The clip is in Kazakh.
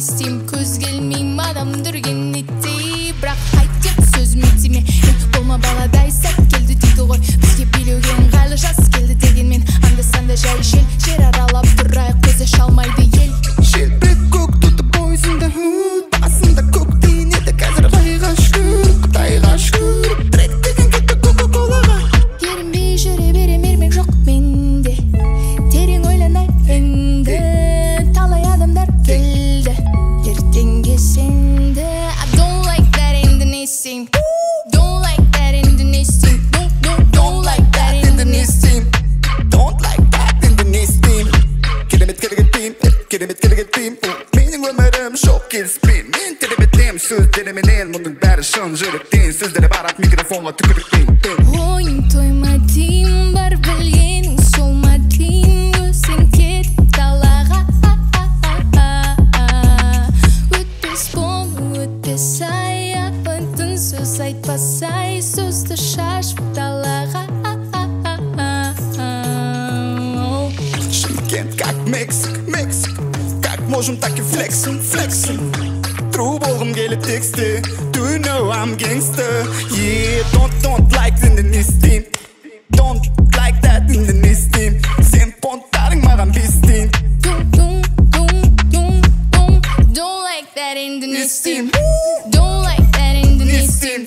естейм, көз келмейм адам дүрген еттей. Бірақ айт деп сөзім етеме, болма баладай сәт келді дейді ғой. Бізге билеуге ыңғайлы жас келді дегенмен, анда-санда жай жер аралап тұрайық, көзі шалмайды ел. Желбірек көк тұтып бойсында басында көк тиінеді қазір Құдайға шүкір, Құдайға шүкір. Трек деген кетті кока-колаға. Ерінбей жүре берем, ермек жоқ менде. Терең ойланайынды, талай адамдар келді, ертеңге сенді. I don't like that енді не істейм, don't like that енді не істейм, don't like that енді не істейм, Don't like that енді не істейм. Керемет келгендейм, керемет келгендейм. Менің өмірім жоқ келіспейм. Мен теребетем сөздеріменен, мұның бәрі шын жүректен. Сөздері барат микрофонға түкіріктен. ойың тойма дейм, бар білгенің сол ма дейм. Өзің кетіп далаға, өтпес болу өтпес ай, айтпайтын сөз айтпасай, сөзді шашып далаға. Шымкент как Мексик, как можем так и флексим. True болғым келіп тексті. Do you know I'm gangster? Yeah, don't like енді не істейм. Don't like that енді не істейм. Сен понттарың маған бестейін. Don't like that енді не істейм, don't like that енді не істейм.